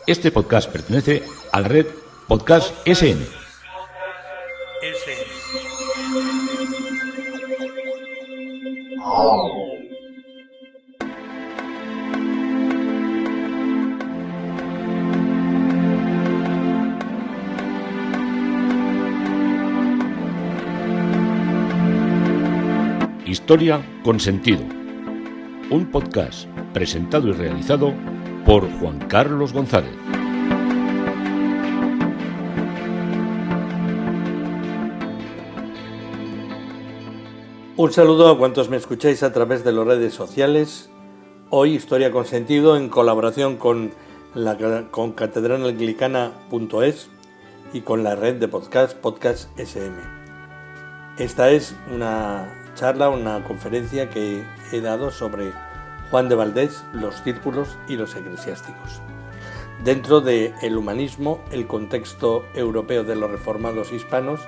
Este podcast pertenece a la red Podcast SN. Historia con sentido. Un podcast presentado y realizado por Juan Carlos González. Un saludo a cuantos me escucháis a través de las redes sociales. Hoy Historia con Sentido en colaboración con catedralanglicana.es y con la red de Podcast SM. Esta es una charla, una conferencia que he dado sobre Juan de Valdés, los círculos y los eclesiásticos. Dentro del humanismo, el contexto europeo de los reformados hispanos,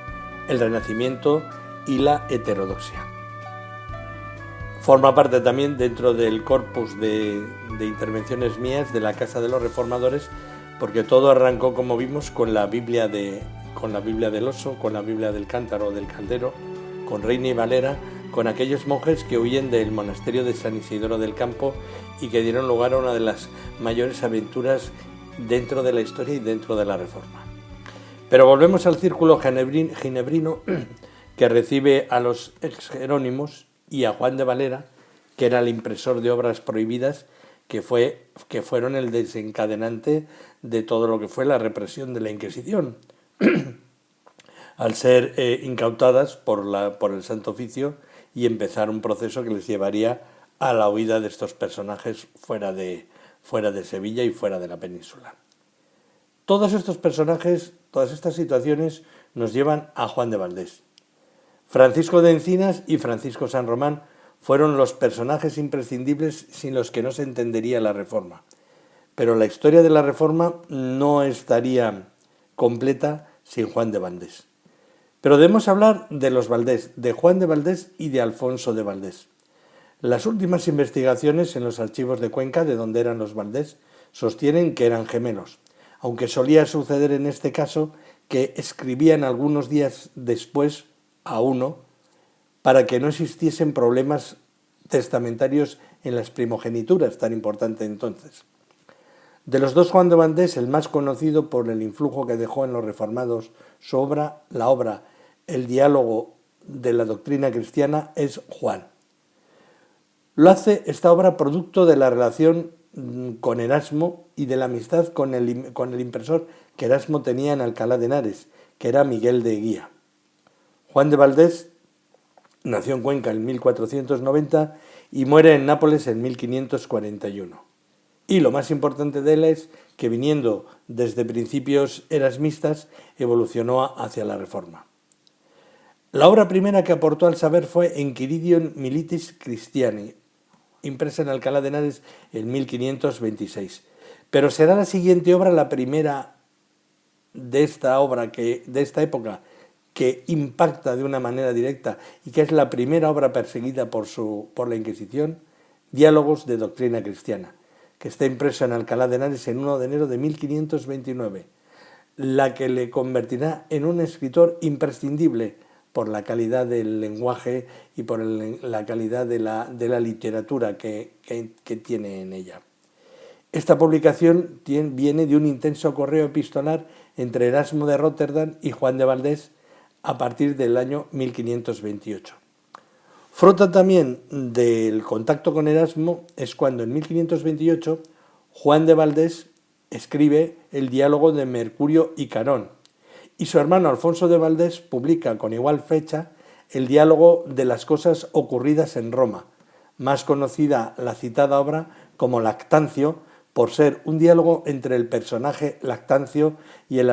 el Renacimiento y la heterodoxia. Forma parte también dentro del corpus de intervenciones mías de la Casa de los Reformadores, porque todo arrancó, como vimos, con la Biblia del Oso, con la Biblia del Cántaro o del Caldero, con Reina y Valera, con aquellos monjes que huyen del monasterio de San Isidoro del Campo y que dieron lugar a una de las mayores aventuras dentro de la historia y dentro de la Reforma. Pero volvemos al círculo ginebrino que recibe a los ex jerónimos y a Juan de Valera, que era el impresor de obras prohibidas, que fueron el desencadenante de todo lo que fue la represión de la Inquisición, al ser incautadas por el Santo Oficio y empezar un proceso que les llevaría a la huida de estos personajes fuera de Sevilla y fuera de la península. Todos estos personajes, todas estas situaciones nos llevan a Juan de Valdés. Francisco de Encinas y Francisco San Román fueron los personajes imprescindibles sin los que no se entendería la Reforma. Pero la historia de la Reforma no estaría completa sin Juan de Valdés. Pero debemos hablar de los Valdés, de Juan de Valdés y de Alfonso de Valdés. Las últimas investigaciones en los archivos de Cuenca, de donde eran los Valdés, sostienen que eran gemelos, aunque solía suceder en este caso que escribían algunos días después a uno para que no existiesen problemas testamentarios en las primogenituras, tan importante entonces. De los dos Juan de Valdés, el más conocido por el influjo que dejó en los reformados su obra, la obra El diálogo de la doctrina cristiana, es Juan. Lo hace esta obra producto de la relación con Erasmo y de la amistad con el impresor que Erasmo tenía en Alcalá de Henares, que era Miguel de Eguía. Juan de Valdés nació en Cuenca en 1490 y muere en Nápoles en 1541. Y lo más importante de él es que, viniendo desde principios erasmistas, evolucionó hacia la Reforma. La obra primera que aportó al saber fue Enchiridion Militis Christiani, impresa en Alcalá de Henares en 1526. Pero será la siguiente obra la primera de esta época que impacta de una manera directa y que es la primera obra perseguida por la Inquisición, Diálogos de Doctrina Cristiana, que está impreso en Alcalá de Henares en 1 de enero de 1529, la que le convertirá en un escritor imprescindible por la calidad del lenguaje y por la calidad de la literatura que tiene en ella. Esta publicación viene de un intenso correo epistolar entre Erasmo de Róterdam y Juan de Valdés a partir del año 1528. Fruto también del contacto con Erasmo es cuando en 1528 Juan de Valdés escribe el diálogo de Mercurio y Carón y su hermano Alfonso de Valdés publica con igual fecha el diálogo de las cosas ocurridas en Roma, más conocida la citada obra como Lactancio por ser un diálogo entre el personaje Lactancio y el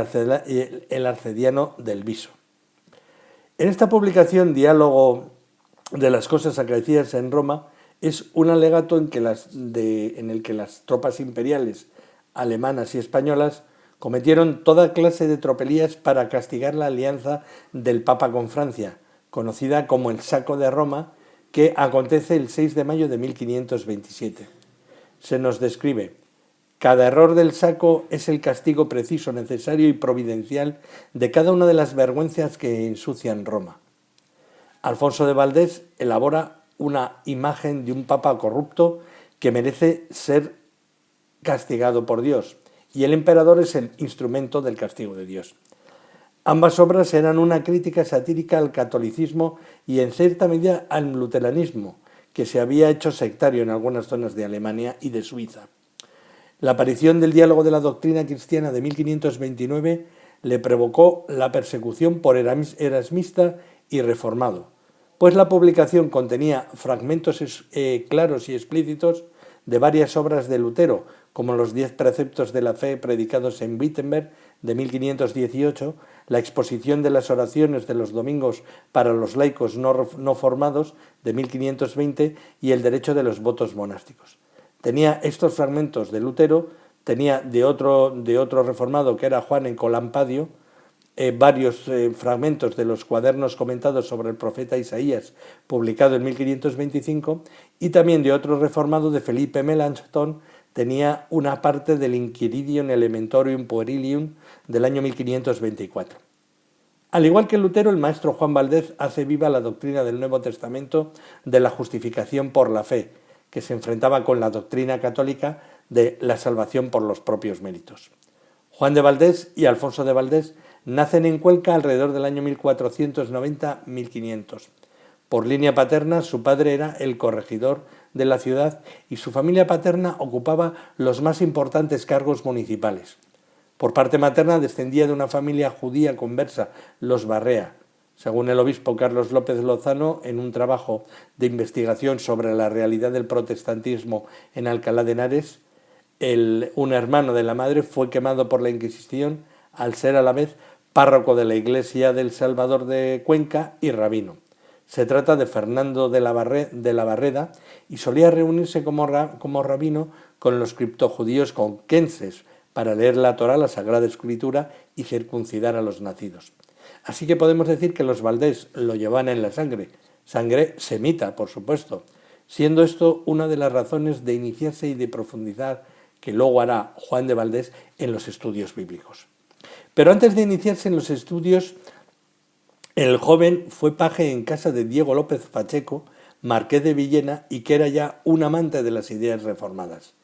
arcediano del Viso. En esta publicación, Diálogo de las cosas acaecidas en Roma, es un alegato en el que las tropas imperiales alemanas y españolas cometieron toda clase de tropelías para castigar la alianza del Papa con Francia, conocida como el Saco de Roma, que acontece el 6 de mayo de 1527. Se nos describe: Cada error del saco es el castigo preciso, necesario y providencial de cada una de las vergüenzas que ensucian Roma. Alfonso de Valdés elabora una imagen de un papa corrupto que merece ser castigado por Dios, y el emperador es el instrumento del castigo de Dios. Ambas obras eran una crítica satírica al catolicismo y en cierta medida al luteranismo, que se había hecho sectario en algunas zonas de Alemania y de Suiza. La aparición del diálogo de la doctrina cristiana de 1529 le provocó la persecución por erasmista y reformado, pues la publicación contenía fragmentos claros y explícitos de varias obras de Lutero, como los 10 preceptos de la fe predicados en Wittenberg de 1518, la exposición de las oraciones de los domingos para los laicos no formados de 1520 y el derecho de los votos monásticos. Tenía estos fragmentos de Lutero, tenía de otro reformado que era Juan en Colampadio, varios fragmentos de los cuadernos comentados sobre el profeta Isaías, publicado en 1525, y también de otro reformado de Felipe Melanchthon, tenía una parte del Inquiridium Elementorium Puerilium del año 1524. Al igual que Lutero, el maestro Juan Valdés hace viva la doctrina del Nuevo Testamento de la justificación por la fe, que se enfrentaba con la doctrina católica de la salvación por los propios méritos. Juan de Valdés y Alfonso de Valdés nacen en Cuenca alrededor del año 1490-1500. Por línea paterna, su padre era el corregidor de la ciudad y su familia paterna ocupaba los más importantes cargos municipales. Por parte materna descendía de una familia judía conversa, los Barrea. Según el obispo Carlos López Lozano, en un trabajo de investigación sobre la realidad del protestantismo en Alcalá de Henares, un hermano de la madre fue quemado por la Inquisición al ser a la vez párroco de la Iglesia del Salvador de Cuenca y rabino. Se trata de Fernando de la Barreda y solía reunirse como rabino con los criptojudíos conquenses para leer la Torá, la Sagrada Escritura, y circuncidar a los nacidos. Así que podemos decir que los Valdés lo llevan en la sangre semita, por supuesto, siendo esto una de las razones de iniciarse y de profundizar que luego hará Juan de Valdés en los estudios bíblicos. Pero antes de iniciarse en los estudios, el joven fue paje en casa de Diego López Pacheco, marqués de Villena, y que era ya un amante de las ideas reformadas.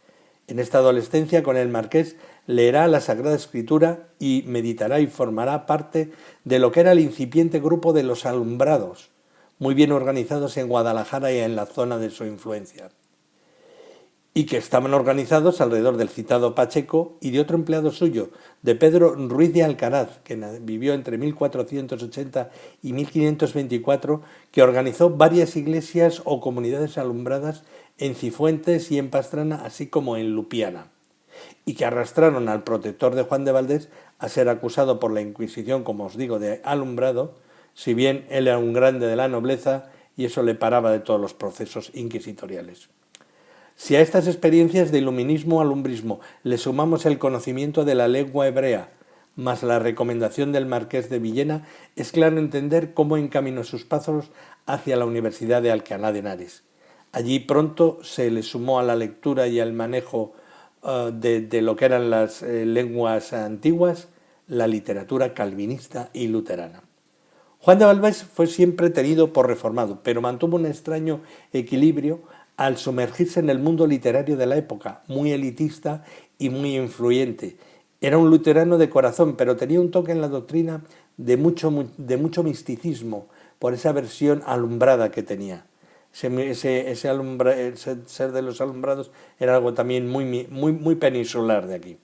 En esta adolescencia, con el marqués, leerá la Sagrada Escritura y meditará y formará parte de lo que era el incipiente grupo de los alumbrados, muy bien organizados en Guadalajara y en la zona de su influencia, y que estaban organizados alrededor del citado Pacheco y de otro empleado suyo, de Pedro Ruiz de Alcaraz, que vivió entre 1480 y 1524, que organizó varias iglesias o comunidades alumbradas en Cifuentes y en Pastrana, así como en Lupiana, y que arrastraron al protector de Juan de Valdés a ser acusado por la Inquisición, como os digo, de alumbrado, si bien él era un grande de la nobleza y eso le paraba de todos los procesos inquisitoriales. Si a estas experiencias de iluminismo alumbrismo le sumamos el conocimiento de la lengua hebrea, más la recomendación del marqués de Villena, es claro entender cómo encaminó sus pasos hacia la Universidad de Alcalá de Henares. Allí pronto se le sumó a la lectura y al manejo de lo que eran las lenguas antiguas, la literatura calvinista y luterana. Juan de Valdés fue siempre tenido por reformado, pero mantuvo un extraño equilibrio al sumergirse en el mundo literario de la época, muy elitista y muy influyente. Era un luterano de corazón, pero tenía un toque en la doctrina de mucho misticismo, por esa versión alumbrada que tenía. Ese ser de los alumbrados era algo también muy peninsular de aquí.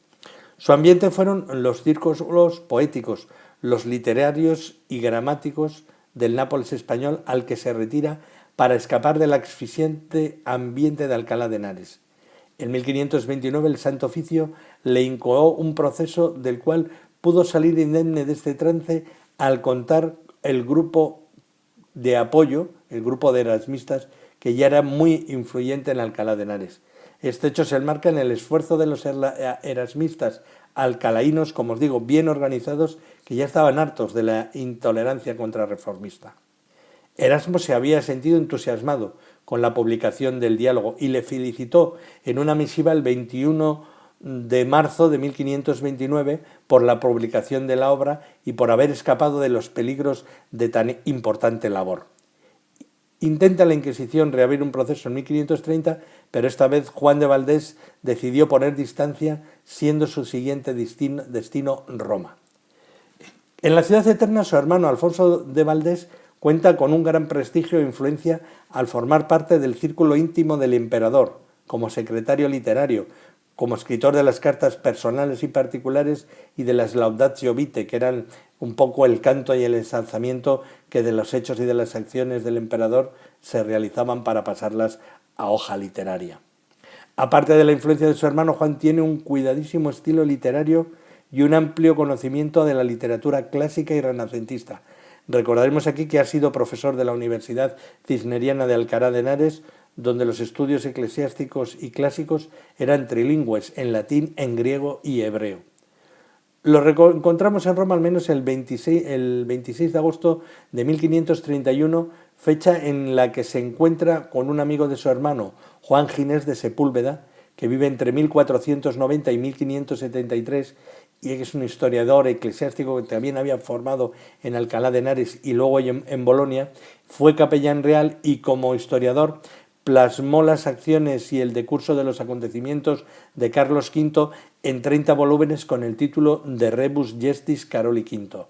Su ambiente fueron los círculos poéticos, los literarios y gramáticos del Nápoles español, al que se retira para escapar del asfixiante ambiente de Alcalá de Henares. En 1529 el Santo Oficio le incoó un proceso del cual pudo salir indemne de este trance al contar el grupo de apoyo, el grupo de erasmistas, que ya era muy influyente en Alcalá de Henares. Este hecho se enmarca en el esfuerzo de los erasmistas alcalaínos, como os digo, bien organizados, que ya estaban hartos de la intolerancia contrarreformista. Erasmo se había sentido entusiasmado con la publicación del diálogo y le felicitó en una misiva el 21 de marzo de 1529 por la publicación de la obra y por haber escapado de los peligros de tan importante labor. Intenta la Inquisición reabrir un proceso en 1530, pero esta vez Juan de Valdés decidió poner distancia, siendo su siguiente destino Roma. En la ciudad eterna, su hermano Alfonso de Valdés cuenta con un gran prestigio e influencia al formar parte del círculo íntimo del emperador, como secretario literario, como escritor de las cartas personales y particulares y de las Laudatio Vitae, que eran un poco el canto y el ensalzamiento que de los hechos y de las acciones del emperador se realizaban para pasarlas a hoja literaria. Aparte de la influencia de su hermano, Juan tiene un cuidadísimo estilo literario y un amplio conocimiento de la literatura clásica y renacentista. Recordaremos aquí que ha sido profesor de la Universidad Cisneriana de Alcalá de Henares, donde los estudios eclesiásticos y clásicos eran trilingües, en latín, en griego y hebreo. Lo encontramos en Roma al menos el 26 de agosto de 1531, fecha en la que se encuentra con un amigo de su hermano, Juan Ginés de Sepúlveda, que vive entre 1490 y 1573, y es un historiador eclesiástico que también había formado en Alcalá de Henares y luego en Bolonia. Fue capellán real y como historiador plasmó las acciones y el decurso de los acontecimientos de Carlos V en 30 volúmenes con el título de Rebus Gestis Caroli V.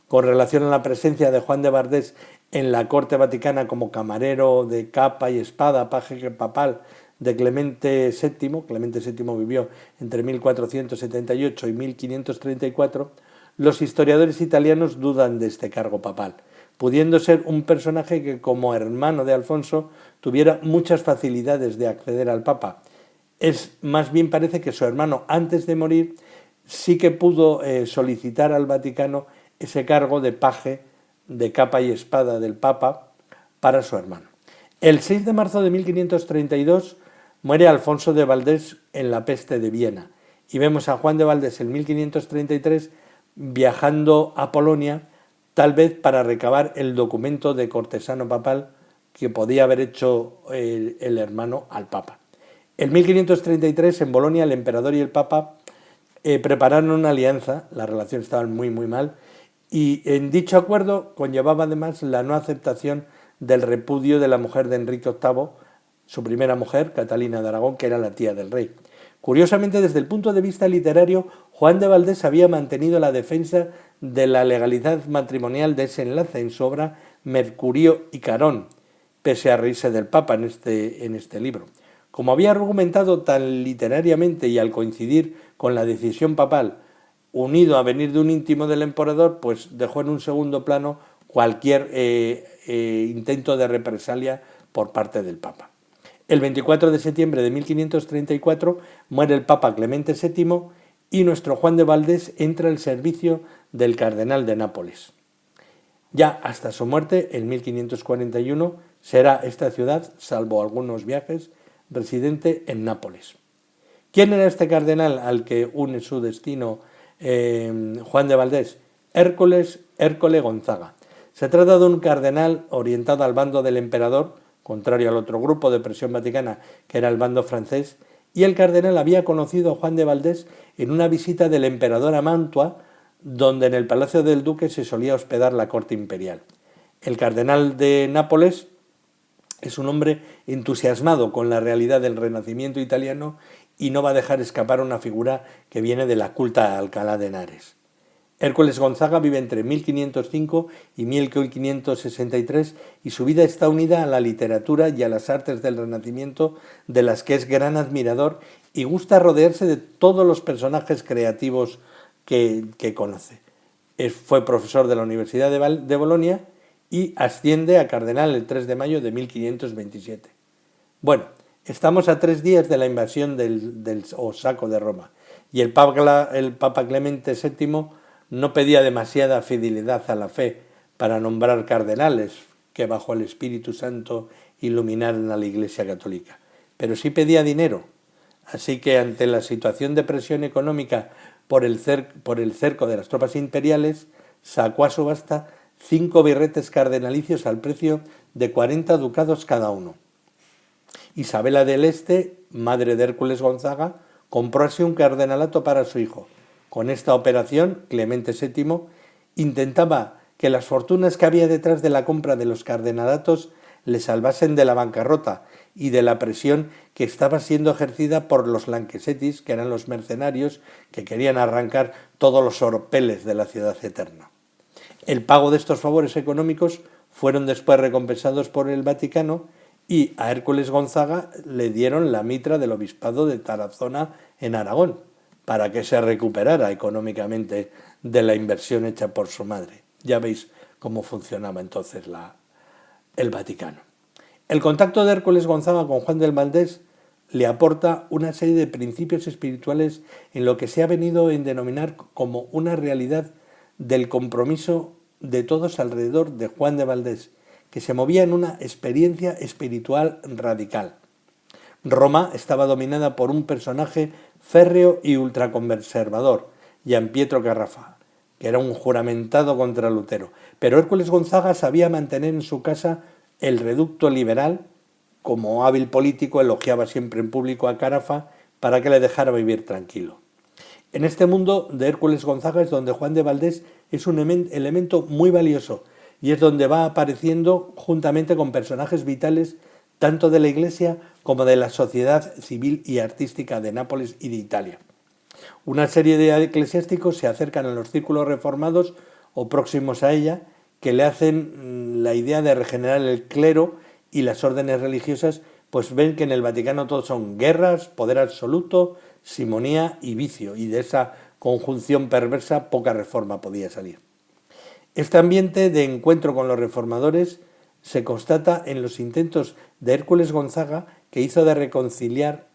Con relación a la presencia de Juan de Valdés en la corte vaticana como camarero de capa y espada, paje papal de Clemente VII, Clemente VII vivió entre 1478 y 1534, los historiadores italianos dudan de este cargo papal, pudiendo ser un personaje que como hermano de Alfonso tuviera muchas facilidades de acceder al Papa. Más bien parece que su hermano, antes de morir, sí que pudo solicitar al Vaticano ese cargo de paje de capa y espada del Papa para su hermano. El 6 de marzo de 1532 muere Alfonso de Valdés en la peste de Viena y vemos a Juan de Valdés en 1533 viajando a Polonia, tal vez para recabar el documento de cortesano papal que podía haber hecho el hermano al Papa. En 1533 en Bolonia el emperador y el Papa prepararon una alianza, las relaciones estaban muy mal, y en dicho acuerdo conllevaba además la no aceptación del repudio de la mujer de Enrique VIII, su primera mujer, Catalina de Aragón, que era la tía del rey. Curiosamente, desde el punto de vista literario, Juan de Valdés había mantenido la defensa de la legalidad matrimonial de ese enlace en su obra Mercurio y Carón, pese a reírse del Papa en este libro. Como había argumentado tan literariamente y al coincidir con la decisión papal, unido a venir de un íntimo del emperador, pues dejó en un segundo plano cualquier intento de represalia por parte del Papa. El 24 de septiembre de 1534 muere el Papa Clemente VII y nuestro Juan de Valdés entra al servicio del cardenal de Nápoles. Ya hasta su muerte, en 1541, será esta ciudad, salvo algunos viajes, residente en Nápoles. ¿Quién era este cardenal al que une su destino Juan de Valdés? Hércole Gonzaga. Se trata de un cardenal orientado al bando del emperador, contrario al otro grupo de presión vaticana que era el bando francés, y el cardenal había conocido a Juan de Valdés en una visita del emperador a Mantua, donde en el palacio del duque se solía hospedar la corte imperial. El cardenal de Nápoles es un hombre entusiasmado con la realidad del Renacimiento italiano y no va a dejar escapar una figura que viene de la culta Alcalá de Henares. Hércules Gonzaga vive entre 1505 y 1563 y su vida está unida a la literatura y a las artes del Renacimiento, de las que es gran admirador y gusta rodearse de todos los personajes creativos que conoce. Fue profesor de la Universidad de Bolonia y asciende a cardenal el 3 de mayo de 1527. Bueno, estamos a 3 días de la invasión del saco de Roma y el Papa Clemente VII no pedía demasiada fidelidad a la fe para nombrar cardenales que bajo el Espíritu Santo iluminaran a la Iglesia Católica, pero sí pedía dinero. Así que ante la situación de presión económica por el cerco de las tropas imperiales, sacó a subasta 5 birretes cardenalicios al precio de 40 ducados cada uno. Isabela del Este, madre de Hércules Gonzaga, compró así un cardenalato para su hijo. Con esta operación, Clemente VII intentaba que las fortunas que había detrás de la compra de los cardenalatos le salvasen de la bancarrota y de la presión que estaba siendo ejercida por los Lancesetis, que eran los mercenarios que querían arrancar todos los oropeles de la ciudad eterna. El pago de estos favores económicos fueron después recompensados por el Vaticano y a Hércules Gonzaga le dieron la mitra del obispado de Tarazona en Aragón, para que se recuperara económicamente de la inversión hecha por su madre. Ya veis cómo funcionaba entonces el Vaticano. El contacto de Hércules Gonzaga con Juan de Valdés le aporta una serie de principios espirituales en lo que se ha venido a denominar como una realidad del compromiso de todos alrededor de Juan de Valdés, que se movía en una experiencia espiritual radical. Roma estaba dominada por un personaje férreo y ultraconservador, Giampietro Carafa, que era un juramentado contra Lutero. Pero Hércules Gonzaga sabía mantener en su casa el reducto liberal. Como hábil político elogiaba siempre en público a Carafa para que le dejara vivir tranquilo. En este mundo de Hércules Gonzaga es donde Juan de Valdés es un elemento muy valioso y es donde va apareciendo juntamente con personajes vitales tanto de la Iglesia como de la sociedad civil y artística de Nápoles y de Italia. Una serie de eclesiásticos se acercan a los círculos reformados o próximos a ella, que le hacen la idea de regenerar el clero y las órdenes religiosas, pues ven que en el Vaticano todo son guerras, poder absoluto, simonía y vicio, y de esa conjunción perversa poca reforma podía salir. Este ambiente de encuentro con los reformadores se constata en los intentos de Hércules Gonzaga, que hizo de reconciliar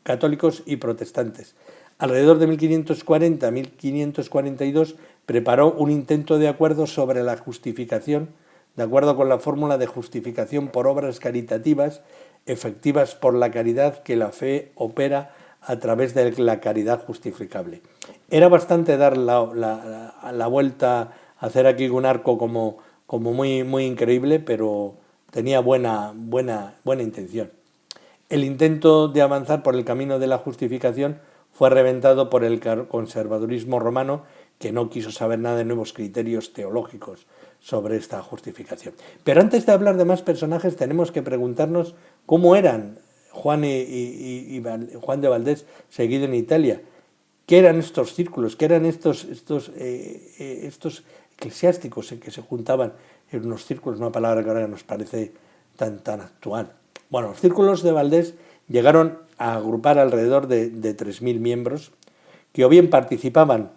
católicos y protestantes. Alrededor de 1540-1542 preparó un intento de acuerdo sobre la justificación, de acuerdo con la fórmula de justificación por obras caritativas, efectivas por la caridad que la fe opera a través de la caridad justificable. Era bastante dar la vuelta, hacer aquí un arco como muy increíble, pero tenía buena intención. El intento de avanzar por el camino de la justificación fue reventado por el conservadurismo romano, que no quiso saber nada de nuevos criterios teológicos sobre esta justificación. Pero antes de hablar de más personajes, tenemos que preguntarnos cómo eran Juan de Valdés seguido en Italia. ¿Qué eran estos círculos? ¿Qué eran estos eclesiásticos en que se juntaban en unos círculos? Una palabra que ahora nos parece tan actual. Bueno, los círculos de Valdés llegaron a agrupar alrededor de 3.000 miembros que o bien participaban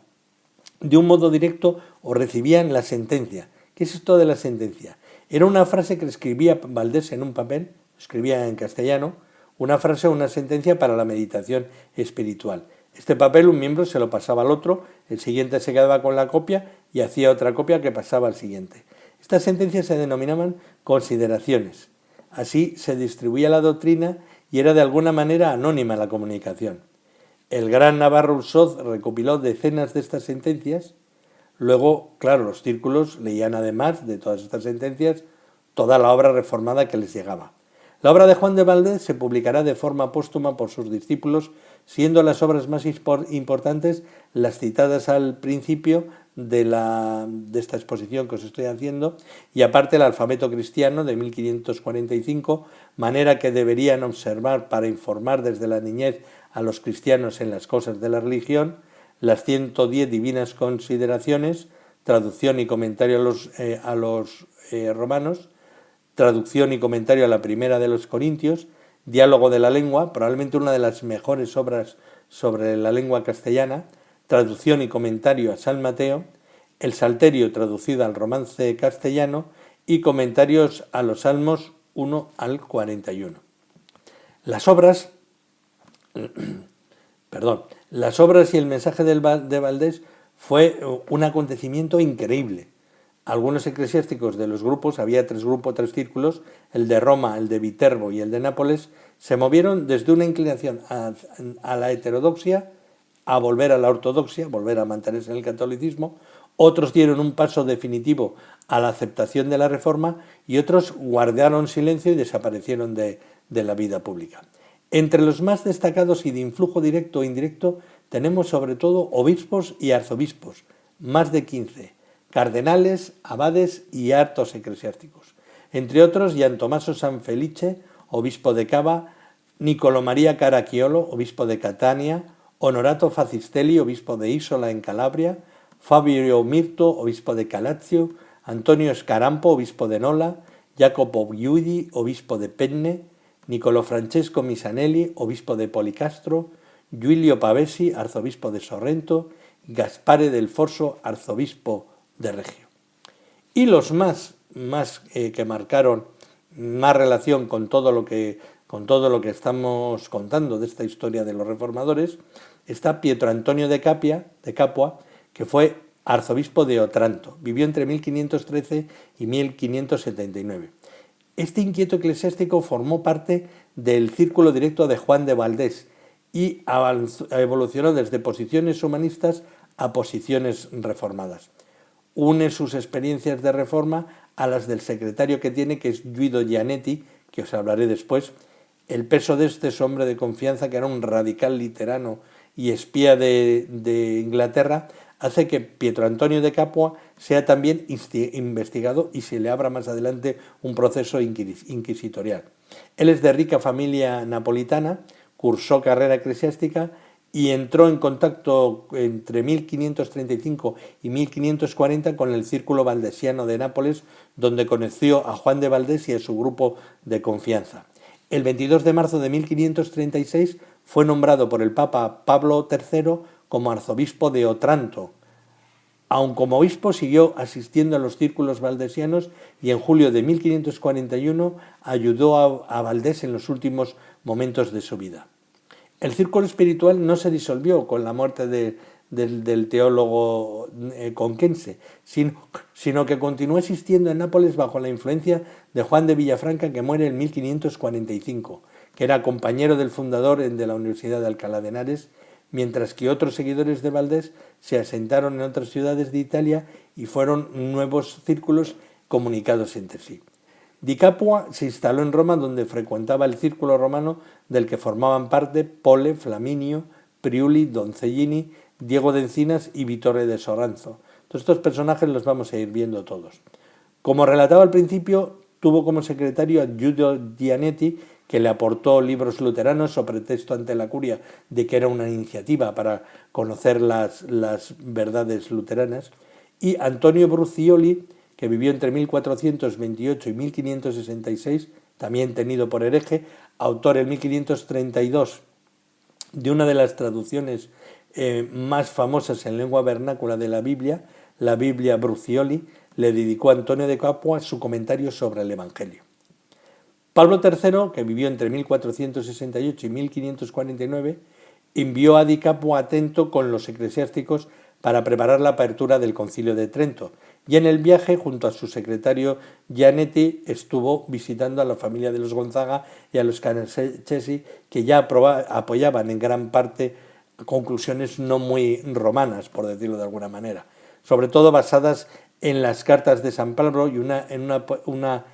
de un modo directo o recibían la sentencia. ¿Qué es esto de la sentencia? Era una frase que escribía Valdés en un papel, escribía en castellano, una frase o una sentencia para la meditación espiritual. Este papel un miembro se lo pasaba al otro, el siguiente se quedaba con la copia y hacía otra copia que pasaba al siguiente. Estas sentencias se denominaban consideraciones. Así se distribuía la doctrina y era de alguna manera anónima la comunicación. El gran Navarro Ussoz recopiló decenas de estas sentencias. Luego, claro, los círculos leían además de todas estas sentencias toda la obra reformada que les llegaba. La obra de Juan de Valdés se publicará de forma póstuma por sus discípulos, siendo las obras más importantes las citadas al principio de esta exposición que os estoy haciendo, y aparte el alfabeto cristiano de 1545, manera que deberían observar para informar desde la niñez a los cristianos en las cosas de la religión, las 110 divinas consideraciones, traducción y comentario a los romanos, traducción y comentario a la primera de los Corintios, diálogo de la lengua, probablemente una de las mejores obras sobre la lengua castellana, traducción y comentario a San Mateo, el Salterio traducido al romance castellano y comentarios a los Salmos 1 al 41. Las obras y el mensaje de Valdés fue un acontecimiento increíble. Algunos eclesiásticos de los grupos, había tres círculos, el de Roma, el de Viterbo y el de Nápoles, se movieron desde una inclinación a la heterodoxia a volver a la ortodoxia, volver a mantenerse en el catolicismo. Otros dieron un paso definitivo a la aceptación de la reforma y otros guardaron silencio y desaparecieron de la vida pública. Entre los más destacados y de influjo directo o indirecto tenemos sobre todo obispos y arzobispos, más de 15, cardenales, abades y altos eclesiásticos. Entre otros, Gian Tommaso Sanfelice, obispo de Cava, Niccolò Maria Caracciolo, obispo de Catania, Onorato Facistelli, obispo de Isola en Calabria, Fabio Mirto, obispo de Calazio, Antonio Scarampo, obispo de Nola, Jacopo Giudi, obispo de Penne, Niccolò Francesco Misanelli, obispo de Policastro, Giulio Pavesi, arzobispo de Sorrento, Gaspare del Forso, arzobispo de Regio. Y los más que marcaron más relación con todo lo que estamos contando de esta historia de los reformadores, está Pietro Antonio de Capua, que fue arzobispo de Otranto. Vivió entre 1513 y 1579. Este inquieto eclesiástico formó parte del círculo directo de Juan de Valdés y evolucionó desde posiciones humanistas a posiciones reformadas. Une sus experiencias de reforma a las del secretario que tiene, que es Guido Gianetti, que os hablaré después. El peso de este hombre de confianza, que era un radical luterano y espía de Inglaterra, hace que Pietro Antonio de Capua sea también investigado y se le abra más adelante un proceso inquisitorial. Él es de rica familia napolitana, cursó carrera eclesiástica y entró en contacto entre 1535 y 1540 con el Círculo Valdesiano de Nápoles, donde conoció a Juan de Valdés y a su grupo de confianza. El 22 de marzo de 1536 fue nombrado por el Papa Pablo III como arzobispo de Otranto. Aun como obispo siguió asistiendo a los círculos valdesianos y en julio de 1541 ayudó a Valdés en los últimos momentos de su vida. El círculo espiritual no se disolvió con la muerte del teólogo conquense, sino que continuó existiendo en Nápoles bajo la influencia de Juan de Villafranca, que muere en 1545, que era compañero del fundador de la Universidad de Alcalá de Henares, mientras que otros seguidores de Valdés se asentaron en otras ciudades de Italia y fueron nuevos círculos comunicados entre sí. Di Capua se instaló en Roma, donde frecuentaba el círculo romano del que formaban parte Pole, Flaminio, Priuli, Doncellini, Diego de Encinas y Vittore de Soranzo. Todos estos personajes los vamos a ir viendo todos. Como relataba al principio, tuvo como secretario a Giulio Gianetti, que le aportó libros luteranos sobre pretexto ante la curia de que era una iniciativa para conocer las verdades luteranas, y Antonio Brucioli, que vivió entre 1428 y 1566, también tenido por hereje, autor en 1532 de una de las traducciones más famosas en lengua vernácula de la Biblia Brucioli, le dedicó a Antonio de Capua su comentario sobre el Evangelio. Pablo III, que vivió entre 1468 y 1549, envió a Di Capua a Trento con los eclesiásticos para preparar la apertura del Concilio de Trento, y en el viaje, junto a su secretario Gianetti, estuvo visitando a la familia de los Gonzaga y a los Canacesi, que ya apoyaban en gran parte conclusiones no muy romanas, por decirlo de alguna manera, sobre todo basadas en las cartas de San Pablo y una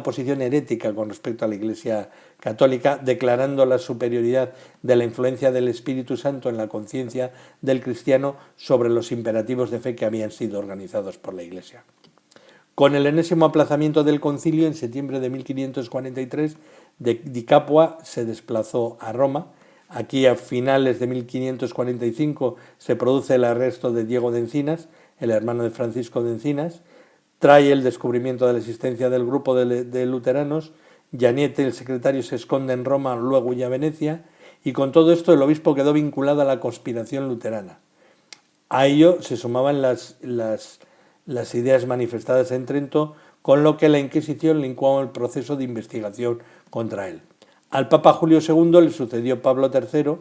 posición herética con respecto a la Iglesia católica, declarando la superioridad de la influencia del Espíritu Santo en la conciencia del cristiano sobre los imperativos de fe que habían sido organizados por la Iglesia. Con el enésimo aplazamiento del concilio, en septiembre de 1543, Di Capua se desplazó a Roma. Aquí, a finales de 1545, se produce el arresto de Diego de Encinas, el hermano de Francisco de Encinas. Trae el descubrimiento de la existencia del grupo de luteranos. Gianetti, el secretario, se esconde en Roma, luego huye a Venecia, y con todo esto el obispo quedó vinculado a la conspiración luterana. A ello se sumaban las ideas manifestadas en Trento, con lo que la Inquisición le incoó el proceso de investigación contra él. Al Papa Julio II le sucedió Pablo III,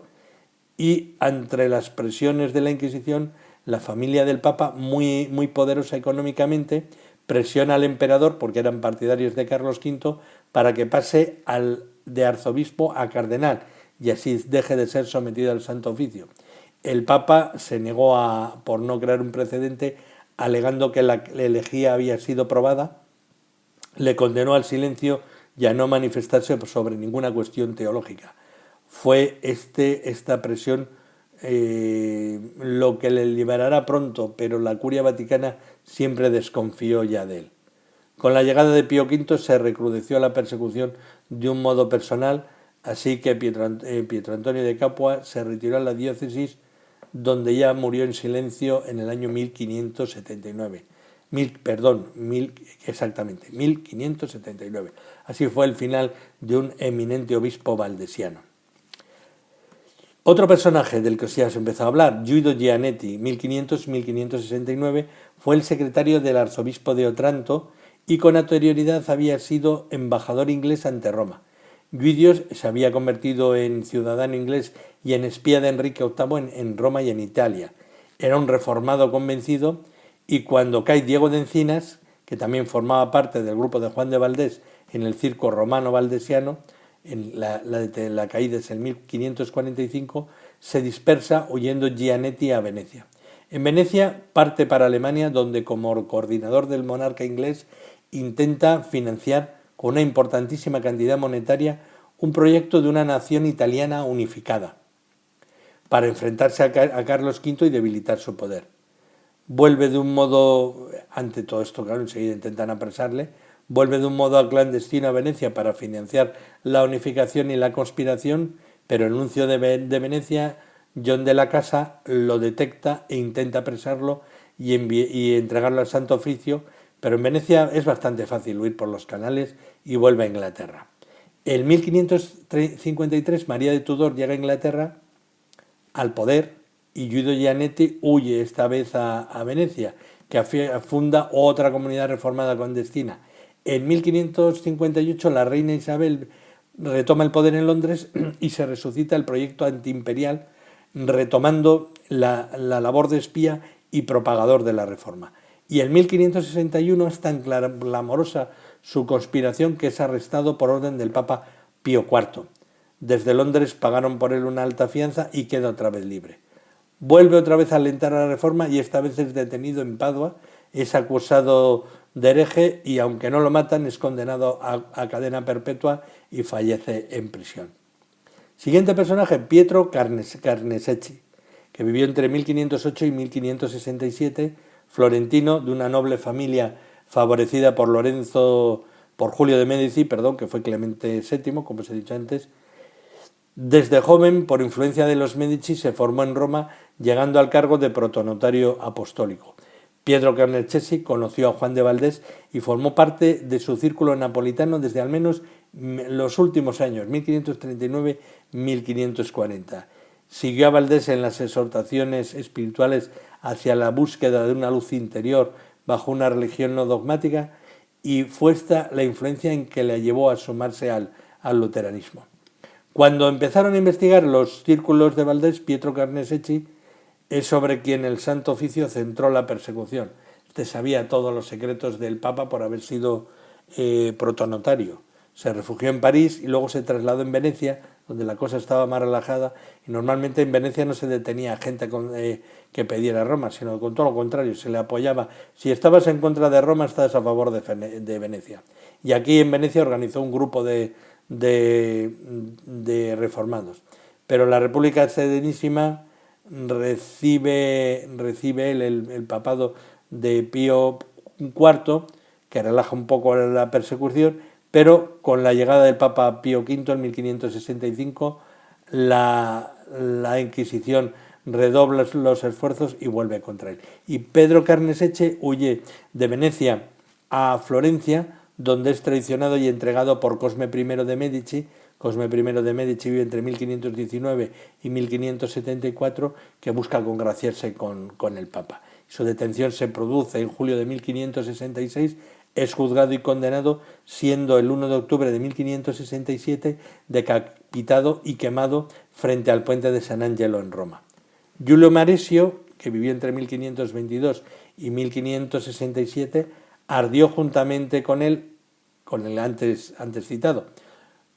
y entre las presiones de la Inquisición, la familia del Papa, muy poderosa económicamente, presiona al emperador, porque eran partidarios de Carlos V, para que pase de arzobispo a cardenal y así deje de ser sometido al Santo Oficio. El Papa se negó por no crear un precedente, alegando que la herejía había sido probada, le condenó al silencio y a no manifestarse sobre ninguna cuestión teológica. Fue esta presión lo que le liberará pronto, pero la Curia Vaticana siempre desconfió ya de él. Con la llegada de Pío V se recrudeció la persecución de un modo personal, así que Pietro Antonio de Capua se retiró a la diócesis, donde ya murió en silencio en el año 1579. 1579. Así fue el final de un eminente obispo valdesiano. Otro personaje del que ya se empezó a hablar, Guido Gianetti, 1500-1569, fue el secretario del arzobispo de Otranto y con anterioridad había sido embajador inglés ante Roma. Guido se había convertido en ciudadano inglés y en espía de Enrique VIII en Roma y en Italia. Era un reformado convencido y cuando cae Diego de Encinas, que también formaba parte del grupo de Juan de Valdés en el circo romano valdesiano, en la caída es en 1545, se dispersa huyendo Gianetti a Venecia. En Venecia parte para Alemania, donde como coordinador del monarca inglés intenta financiar con una importantísima cantidad monetaria un proyecto de una nación italiana unificada para enfrentarse a Carlos V y debilitar su poder. Vuelve de un modo, ante todo esto, claro, enseguida intentan apresarle, vuelve de un modo clandestino a Venecia para financiar la unificación y la conspiración, pero el nuncio de Venecia, John de la Casa, lo detecta e intenta apresarlo y entregarlo al Santo Oficio, pero en Venecia es bastante fácil huir por los canales y vuelve a Inglaterra. En 1553 María de Tudor llega a Inglaterra al poder y Guido Gianetti huye esta vez a Venecia, que funda otra comunidad reformada clandestina. En 1558 la reina Isabel retoma el poder en Londres y se resucita el proyecto antiimperial, retomando la labor de espía y propagador de la reforma. Y en 1561 es tan clamorosa su conspiración que es arrestado por orden del Papa Pío IV. Desde Londres pagaron por él una alta fianza y queda otra vez libre. Vuelve otra vez a alentar a la reforma y esta vez es detenido en Padua, es acusado de hereje y aunque no lo matan es condenado a cadena perpetua y fallece en prisión. Siguiente personaje, Pietro Carnesecchi, que vivió entre 1508 y 1567, florentino de una noble familia favorecida por Julio de Médici, que fue Clemente VII, como os he dicho antes. Desde joven, por influencia de los Medici, se formó en Roma, llegando al cargo de protonotario apostólico. Pietro Carnesecchi conoció a Juan de Valdés y formó parte de su círculo napolitano desde al menos los últimos años, 1539-1540. Siguió a Valdés en las exhortaciones espirituales hacia la búsqueda de una luz interior bajo una religión no dogmática y fue esta la influencia en que le llevó a sumarse al luteranismo. Cuando empezaron a investigar los círculos de Valdés, Pietro Carnesecchi es sobre quien el Santo Oficio centró la persecución. Este sabía todos los secretos del Papa por haber sido protonotario. Se refugió en París y luego se trasladó en Venecia, donde la cosa estaba más relajada, y normalmente en Venecia no se detenía a gente que pidiera Roma, sino con todo lo contrario, se le apoyaba. Si estabas en contra de Roma, estabas a favor de Venecia. Y aquí en Venecia organizó un grupo de reformados. Pero la República Serenísima recibe el papado de Pío IV, que relaja un poco la persecución, pero con la llegada del Papa Pío V en 1565 la Inquisición redobla los esfuerzos y vuelve contra él. Y Pedro Carnesecchi huye de Venecia a Florencia, donde es traicionado y entregado por Cosme I de Medici. Cosme I de Medici vive entre 1519 y 1574, que busca congraciarse con el Papa. Su detención se produce en julio de 1566, es juzgado y condenado, siendo el 1 de octubre de 1567 decapitado y quemado frente al puente de San Angelo en Roma. Giulio Maresio, que vivió entre 1522 y 1567, ardió juntamente con el antes citado.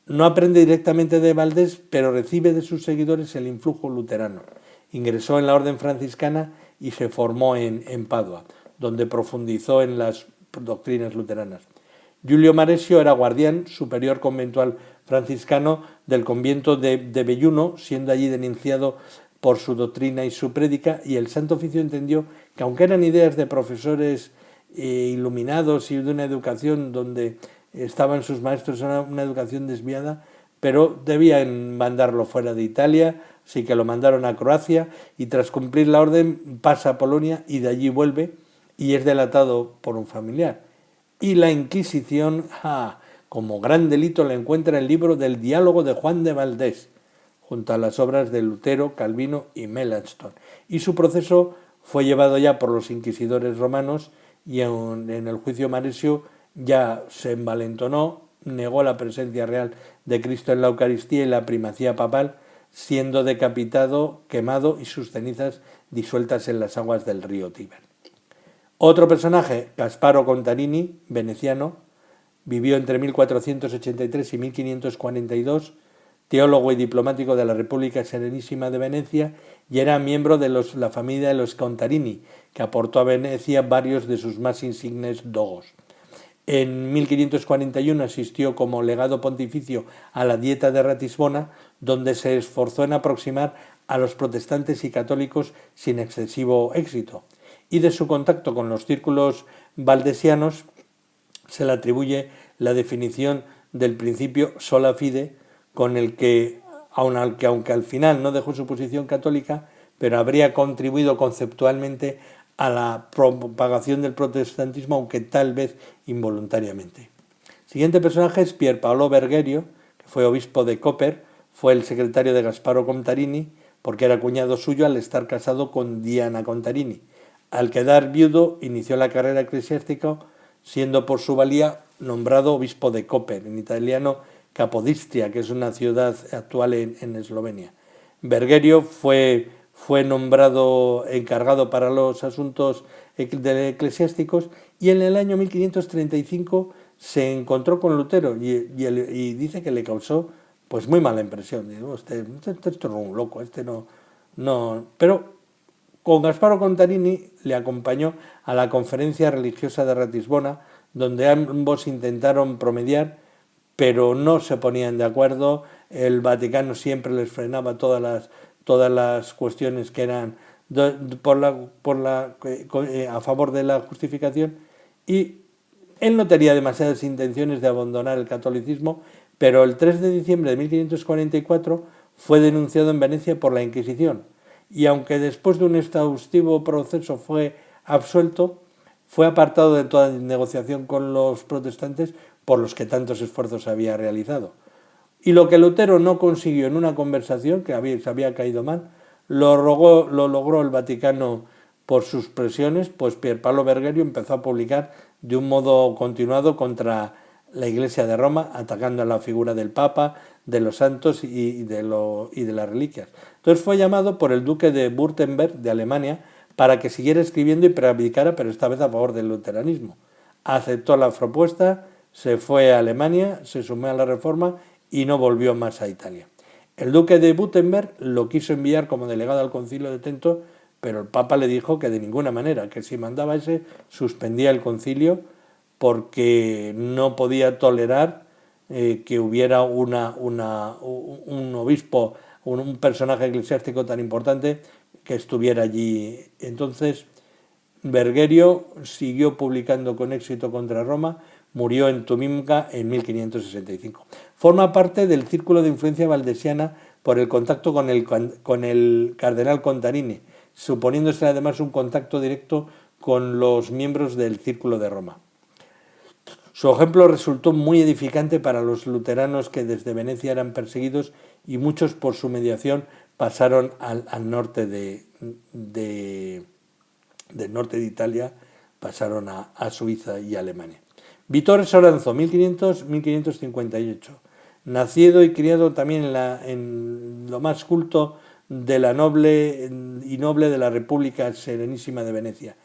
No aprende directamente de Valdés, pero recibe de sus seguidores el influjo luterano. Ingresó en la orden franciscana y se formó en Padua, donde profundizó en las doctrinas luteranas. Giulio Maresio era guardián superior conventual franciscano del convento de Belluno, siendo allí denunciado por su doctrina y su prédica, y el Santo Oficio entendió que aunque eran ideas de profesores iluminados y de una educación donde estaban sus maestros, era una educación desviada, pero debían mandarlo fuera de Italia, así que lo mandaron a Croacia y tras cumplir la orden pasa a Polonia y de allí vuelve y es delatado por un familiar. Y la Inquisición, como gran delito, la encuentra en el libro del Diálogo de Juan de Valdés, junto a las obras de Lutero, Calvino y Melanchthon. Y su proceso fue llevado ya por los inquisidores romanos y en el juicio Maresio ya se envalentonó, negó la presencia real de Cristo en la Eucaristía y la primacía papal, siendo decapitado, quemado y sus cenizas disueltas en las aguas del río Tíber. Otro personaje, Gasparo Contarini, veneciano, vivió entre 1483 y 1542, teólogo y diplomático de la República Serenísima de Venecia, y era miembro de la familia de los Contarini, que aportó a Venecia varios de sus más insignes dogos. En 1541 asistió como legado pontificio a la Dieta de Ratisbona, donde se esforzó en aproximar a los protestantes y católicos sin excesivo éxito. Y de su contacto con los círculos valdesianos se le atribuye la definición del principio sola fide, con el que, aunque al final no dejó su posición católica, pero habría contribuido conceptualmente a la propagación del protestantismo, aunque tal vez involuntariamente. El siguiente personaje es Pier Paolo Bergerio, que fue obispo de Koper, fue el secretario de Gasparo Contarini, porque era cuñado suyo al estar casado con Diana Contarini. Al quedar viudo, inició la carrera eclesiástica, siendo por su valía nombrado obispo de Koper, en italiano Capodistria, que es una ciudad actual en Eslovenia. Bergerio fue nombrado encargado para los asuntos eclesiásticos y en el año 1535 se encontró con Lutero y dice que le causó pues muy mala impresión. Digo, este es un loco, no. Pero con Gasparo Contarini le acompañó a la conferencia religiosa de Ratisbona, donde ambos intentaron promediar, pero no se ponían de acuerdo. El Vaticano siempre les frenaba todas las cuestiones que eran a favor de la justificación, y él no tenía demasiadas intenciones de abandonar el catolicismo, pero el 3 de diciembre de 1544 fue denunciado en Venecia por la Inquisición, y aunque después de un exhaustivo proceso fue absuelto, fue apartado de toda negociación con los protestantes por los que tantos esfuerzos había realizado. Y lo que Lutero no consiguió en una conversación, que se había caído mal, lo logró el Vaticano por sus presiones, pues Pier Paolo Bergerio empezó a publicar de un modo continuado contra la Iglesia de Roma, atacando a la figura del Papa, de los santos y de las reliquias. Entonces fue llamado por el duque de Württemberg, de Alemania, para que siguiera escribiendo y predicara, pero esta vez a favor del luteranismo. Aceptó la propuesta, se fue a Alemania, se sumó a la Reforma y no volvió más a Italia. El duque de Württemberg lo quiso enviar como delegado al concilio de Trento, pero el Papa le dijo que de ninguna manera, que si mandaba ese, suspendía el concilio, porque no podía tolerar que hubiera un obispo, un personaje eclesiástico tan importante que estuviera allí. Entonces, Bergerio siguió publicando con éxito contra Roma, murió en Tumimca en 1565. Forma parte del círculo de influencia valdesiana por el contacto con el cardenal Contarini, suponiéndose además un contacto directo con los miembros del Círculo de Roma. Su ejemplo resultó muy edificante para los luteranos que desde Venecia eran perseguidos y muchos por su mediación pasaron al norte del norte de Italia, pasaron a Suiza y Alemania. Vittore Soranzo, 1500-1558, nacido y criado también en lo más culto de la noble de la República Serenísima de Venecia.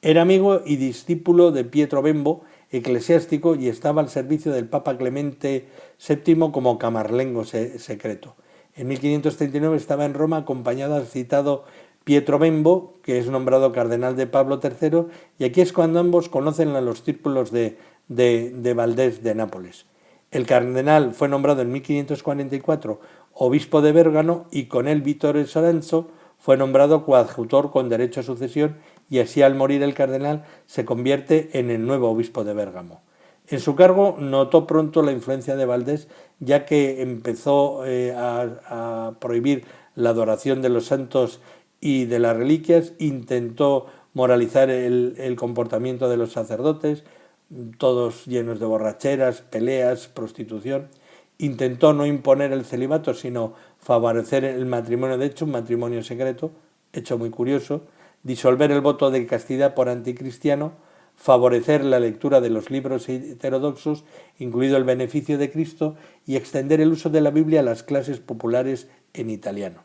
Era amigo y discípulo de Pietro Bembo, eclesiástico, y estaba al servicio del Papa Clemente VII como camarlengo secreto. En 1539 estaba en Roma acompañado al citado Pietro Bembo, que es nombrado cardenal de Pablo III, y aquí es cuando ambos conocen a los círculos de de Valdés de Nápoles. El cardenal fue nombrado en 1544 obispo de Bérgamo y con él Vittore Soranzo fue nombrado coadjutor con derecho a sucesión y así al morir el cardenal se convierte en el nuevo obispo de Bérgamo. En su cargo notó pronto la influencia de Valdés, ya que empezó a prohibir la adoración de los santos y de las reliquias, intentó moralizar el comportamiento de los sacerdotes, todos llenos de borracheras, peleas, prostitución. Intentó no imponer el celibato, sino favorecer el matrimonio de hecho, un matrimonio secreto, hecho muy curioso, disolver el voto de castidad por anticristiano, favorecer la lectura de los libros heterodoxos, incluido el Beneficio de Cristo, y extender el uso de la Biblia a las clases populares en italiano.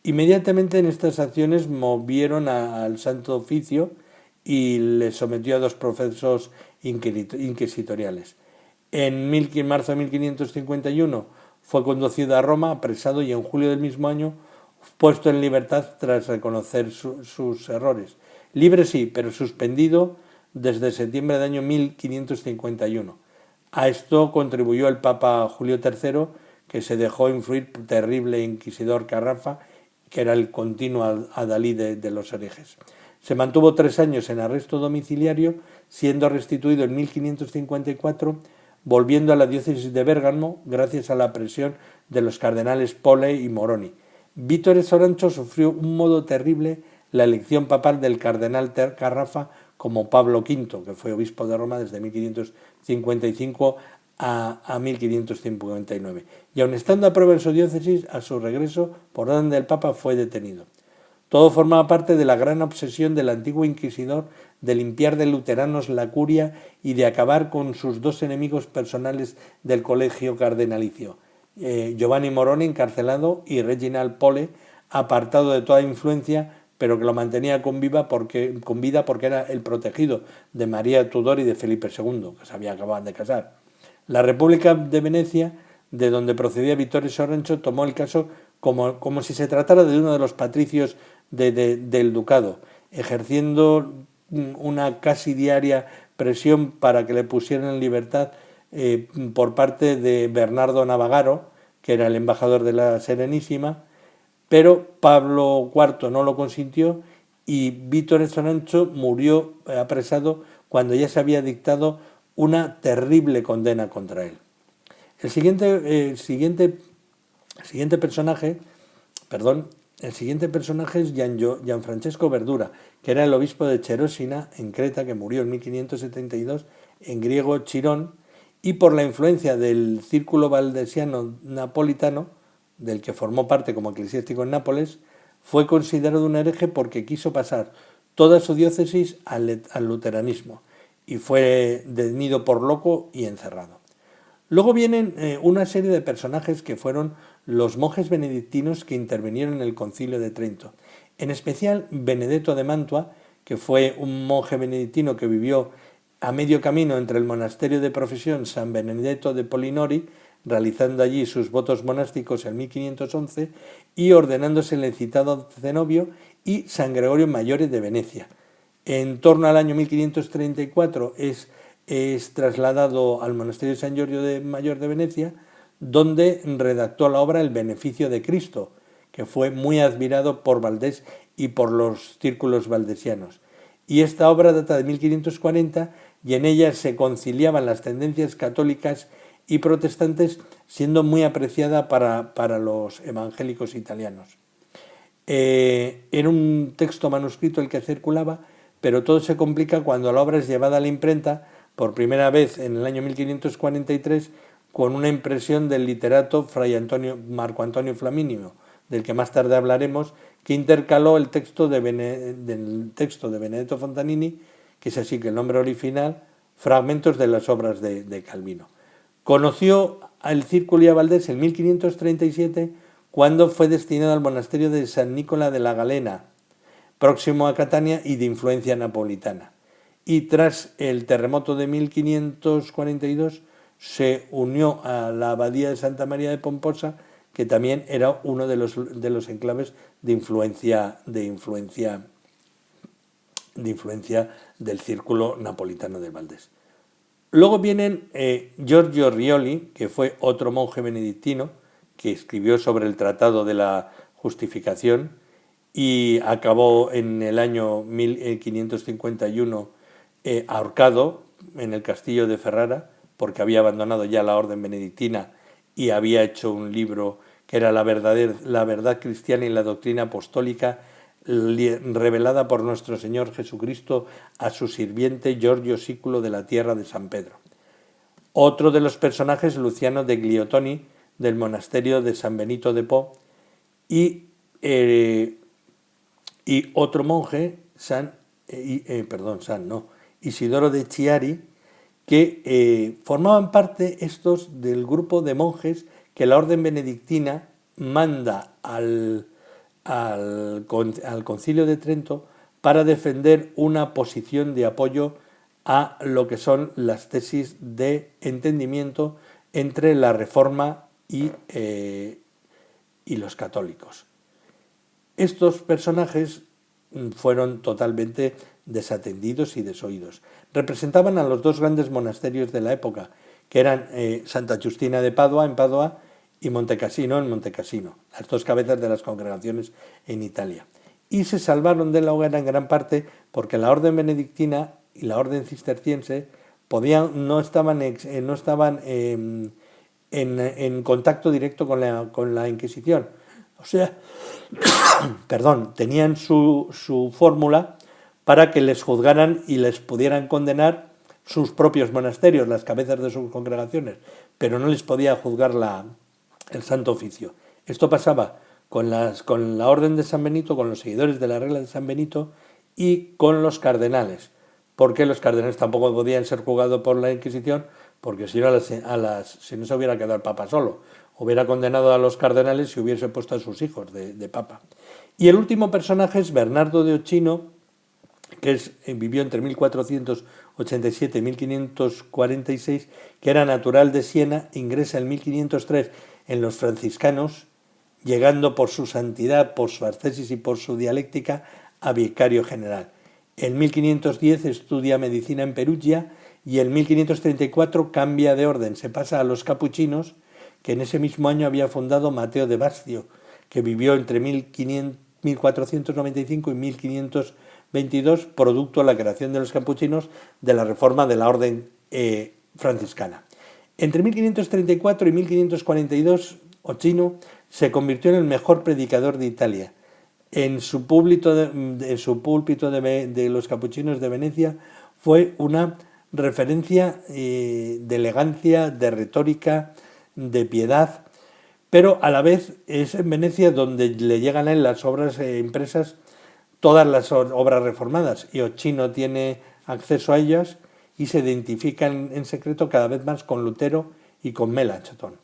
Inmediatamente en estas acciones movieron al Santo Oficio y le sometió a 2 procesos inquisitoriales. En marzo de 1551 fue conducido a Roma, apresado y en julio del mismo año puesto en libertad tras reconocer sus errores. Libre sí, pero suspendido desde septiembre del año 1551. A esto contribuyó el Papa Julio III, que se dejó influir por terrible inquisidor Carrafa, que era el continuo adalid de los herejes. Se mantuvo 3 años en arresto domiciliario, siendo restituido en 1554, volviendo a la diócesis de Bérgamo gracias a la presión de los cardenales Pole y Moroni. Vittore Soranzo sufrió un modo terrible la elección papal del cardenal Carrafa como Pablo V, que fue obispo de Roma desde 1555 a 1559. Y aun estando a prueba en su diócesis, a su regreso, por orden del Papa, fue detenido. Todo formaba parte de la gran obsesión del antiguo inquisidor de limpiar de luteranos la curia y de acabar con sus 2 enemigos personales del colegio cardenalicio, Giovanni Moroni, encarcelado, y Reginald Pole, apartado de toda influencia, pero que lo mantenía con vida porque era el protegido de María Tudor y de Felipe II, que se acababan de casar. La República de Venecia, de donde procedía Vittore Soranzo, tomó el caso como si se tratara de uno de los patricios del ducado, ejerciendo una casi diaria presión para que le pusieran en libertad por parte de Bernardo Navagaro, que era el embajador de la Serenísima, pero Pablo IV no lo consintió y Vittore Soranzo murió apresado cuando ya se había dictado una terrible condena contra él. El siguiente personaje es Gianfrancesco Verdura, que era el obispo de Cherosina, en Creta, que murió en 1572, en griego Chirón, y por la influencia del círculo valdesiano napolitano, del que formó parte como eclesiástico en Nápoles, fue considerado un hereje porque quiso pasar toda su diócesis al luteranismo y fue detenido por loco y encerrado. Luego vienen una serie de personajes que fueron los monjes benedictinos que intervinieron en el Concilio de Trento. En especial Benedetto de Mantua, que fue un monje benedictino que vivió a medio camino entre el monasterio de profesión San Benedetto de Polinori, realizando allí sus votos monásticos en 1511 y ordenándose el citado cenobio, y San Gregorio Maggiore de Venecia. En torno al año 1534 es trasladado al monasterio de San Giorgio Mayor de Venecia, donde redactó la obra El Beneficio de Cristo, que fue muy admirado por Valdés y por los círculos valdesianos. Y esta obra data de 1540 y en ella se conciliaban las tendencias católicas y protestantes, siendo muy apreciada para los evangélicos italianos. Era un texto manuscrito el que circulaba, pero todo se complica cuando la obra es llevada a la imprenta por primera vez en el año 1543 con una impresión del literato Fray Marco Antonio Flaminio, del que más tarde hablaremos, que intercaló el texto de Benedetto Fontanini, que es así que el nombre original, fragmentos de las obras de Calvino. Conoció al círculo y a Valdés en 1537, cuando fue destinado al monasterio de San Nicola de la Galena, próximo a Catania y de influencia napolitana. Y tras el terremoto de 1542 se unió a la abadía de Santa María de Pomposa, que también era uno de los enclaves de influencia del círculo napolitano de Valdés. Luego vienen Giorgio Rioli, que fue otro monje benedictino, que escribió sobre el Tratado de la Justificación y acabó en el año 1551 ahorcado en el castillo de Ferrara, porque había abandonado ya la orden benedictina y había hecho un libro que era la verdad cristiana y la doctrina apostólica revelada por nuestro Señor Jesucristo a su sirviente Giorgio Sículo de la tierra de San Pedro. Otro de los personajes, Luciano de Gliotoni, del monasterio de San Benito de Po, y otro monje, Isidoro de Chiari, que formaban parte estos del grupo de monjes que la orden benedictina manda al Concilio de Trento para defender una posición de apoyo a lo que son las tesis de entendimiento entre la Reforma y los católicos. Estos personajes fueron totalmente desatendidos y desoídos. Representaban a los dos grandes monasterios de la época, que eran Santa Giustina de Padua, en Padua, y Montecassino, en Montecassino, las dos cabezas de las congregaciones en Italia. Y se salvaron de la hoguera en gran parte porque la orden benedictina y la orden cisterciense no estaban en contacto directo con la Inquisición. O sea, tenían su fórmula para que les juzgaran y les pudieran condenar sus propios monasterios, las cabezas de sus congregaciones, pero no les podía juzgar el Santo Oficio. Esto pasaba con la Orden de San Benito, con los seguidores de la regla de San Benito y con los cardenales, porque los cardenales tampoco podían ser juzgados por la Inquisición, porque si no se hubiera quedado el Papa solo, hubiera condenado a los cardenales y hubiese puesto a sus hijos de Papa. Y el último personaje es Bernardo de Ochino, que vivió entre 1487 y 1546, que era natural de Siena, ingresa en 1503 en los franciscanos, llegando por su santidad, por su ascesis y por su dialéctica a vicario general. En 1510 estudia medicina en Perugia y en 1534 cambia de orden, se pasa a los capuchinos, que en ese mismo año había fundado Mateo de Bascio, que vivió entre 1495 y 1522, producto de la creación de los capuchinos de la reforma de la orden franciscana. Entre 1534 y 1542, Ochino se convirtió en el mejor predicador de Italia. En su púlpito de los capuchinos de Venecia fue una referencia de elegancia, de retórica, de piedad, pero a la vez es en Venecia donde le llegan a él las obras impresas, todas las obras reformadas, y Ochino tiene acceso a ellas y se identifican en secreto cada vez más con Lutero y con Melanchthon.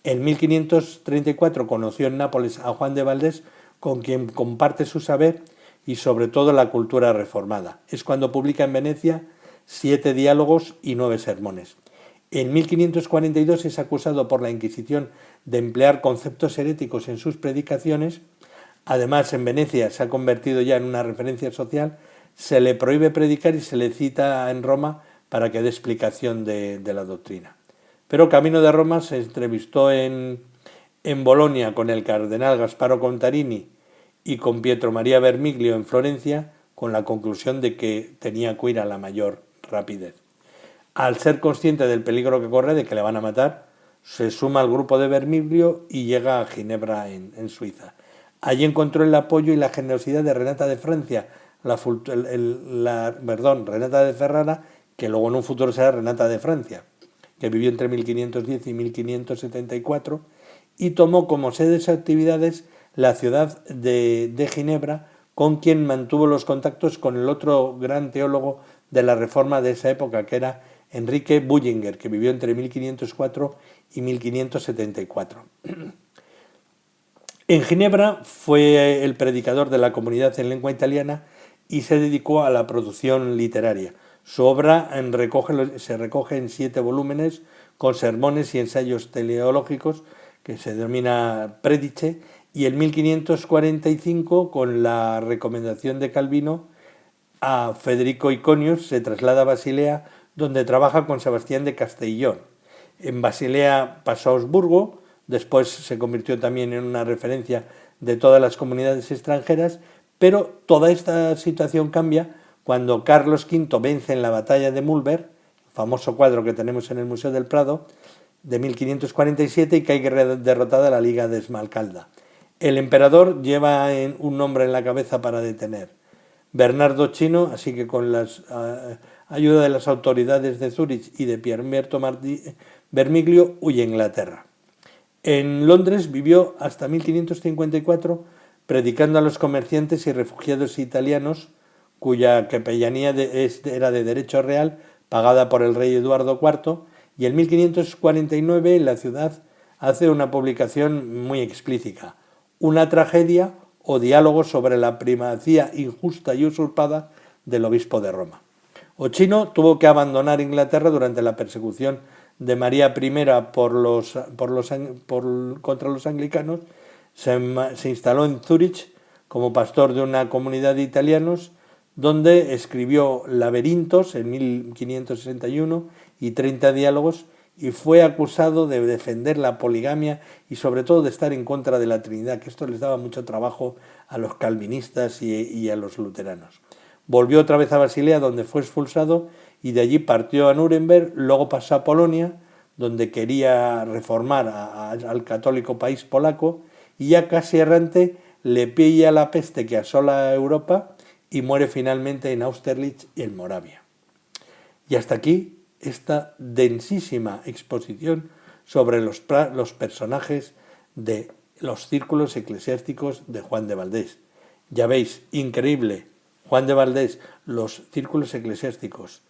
En 1534 conoció en Nápoles a Juan de Valdés, con quien comparte su saber y sobre todo la cultura reformada. Es cuando publica en Venecia 7 diálogos y 9 sermones. En 1542 es acusado por la Inquisición de emplear conceptos heréticos en sus predicaciones. Además, en Venecia se ha convertido ya en una referencia social, se le prohíbe predicar y se le cita en Roma para que dé explicación de la doctrina. Pero camino de Roma se entrevistó en Bolonia con el cardenal Gasparo Contarini y con Pietro María Bermiglio en Florencia, con la conclusión de que tenía que ir a la mayor rapidez. Al ser consciente del peligro que corre de que le van a matar, se suma al grupo de Bermiglio y llega a Ginebra, en Suiza. Allí encontró el apoyo y la generosidad de Renata de Francia, Renata de Ferrara, que luego en un futuro será Renata de Francia, que vivió entre 1510 y 1574, y tomó como sede de sus actividades la ciudad de Ginebra, con quien mantuvo los contactos con el otro gran teólogo de la Reforma de esa época, que era Enrique Bullinger, que vivió entre 1504 y 1574. En Ginebra fue el predicador de la comunidad en lengua italiana y se dedicó a la producción literaria. Su obra se recoge en 7 volúmenes con sermones y ensayos teológicos, que se denomina Predice, y en 1545, con la recomendación de Calvino, a Federico Iconius se traslada a Basilea donde trabaja con Sebastián de Castellón. En Basilea pasó a Augsburgo, después se convirtió también en una referencia de todas las comunidades extranjeras, pero toda esta situación cambia cuando Carlos V vence en la batalla de Mühlberg, famoso cuadro que tenemos en el Museo del Prado, de 1547, y cae derrotada la Liga de Esmalcalda. El emperador lleva un nombre en la cabeza para detener: Bernardo Chino, así que con la ayuda de las autoridades de Zúrich y de Pierberto Bermiglio huye a Inglaterra. En Londres vivió hasta 1554 predicando a los comerciantes y refugiados italianos, cuya capellanía era de derecho real, pagada por el rey Eduardo IV, y en 1549 en la ciudad hace una publicación muy explícita: Una tragedia o diálogo sobre la primacía injusta y usurpada del obispo de Roma. Ochino tuvo que abandonar Inglaterra durante la persecución de María I contra los anglicanos. Se instaló en Zúrich como pastor de una comunidad de italianos, donde escribió Laberintos en 1561 y 30 diálogos, y fue acusado de defender la poligamia y sobre todo de estar en contra de la Trinidad, que esto les daba mucho trabajo a los calvinistas y a los luteranos. Volvió otra vez a Basilea, donde fue expulsado, y de allí partió a Nuremberg, luego pasó a Polonia, donde quería reformar al católico país polaco, y ya casi errante le pilla la peste que asola Europa y muere finalmente en Austerlitz y en Moravia. Y hasta aquí esta densísima exposición sobre los personajes de los círculos eclesiásticos de Juan de Valdés. Ya veis, increíble, Juan de Valdés, los círculos eclesiásticos,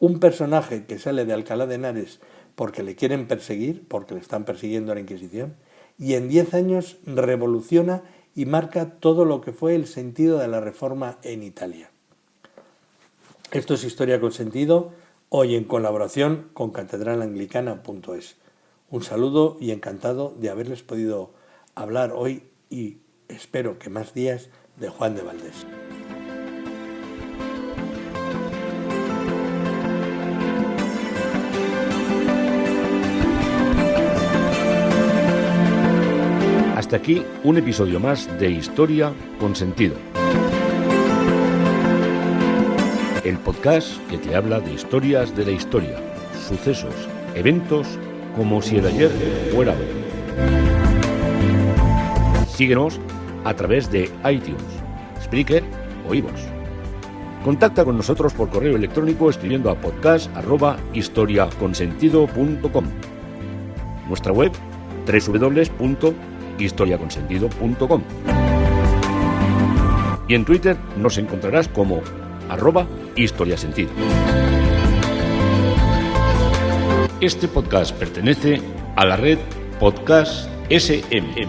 un personaje que sale de Alcalá de Henares porque le quieren perseguir, porque le están persiguiendo a la Inquisición, y en 10 años revoluciona y marca todo lo que fue el sentido de la Reforma en Italia. Esto es Historia con Sentido, hoy en colaboración con catedralanglicana.es. Un saludo y encantado de haberles podido hablar hoy, y espero que más días, de Juan de Valdés. Hasta aquí un episodio más de Historia con Sentido. El podcast que te habla de historias de la historia, sucesos, eventos, como si el ayer fuera hoy. Síguenos a través de iTunes, Spreaker o iVoox. Contacta con nosotros por correo electrónico escribiendo a podcast@historiaconsentido.com. Nuestra web www.historiaconsentido.com. Y en Twitter nos encontrarás como @historiasentido. Este podcast pertenece a la red Podcast SM.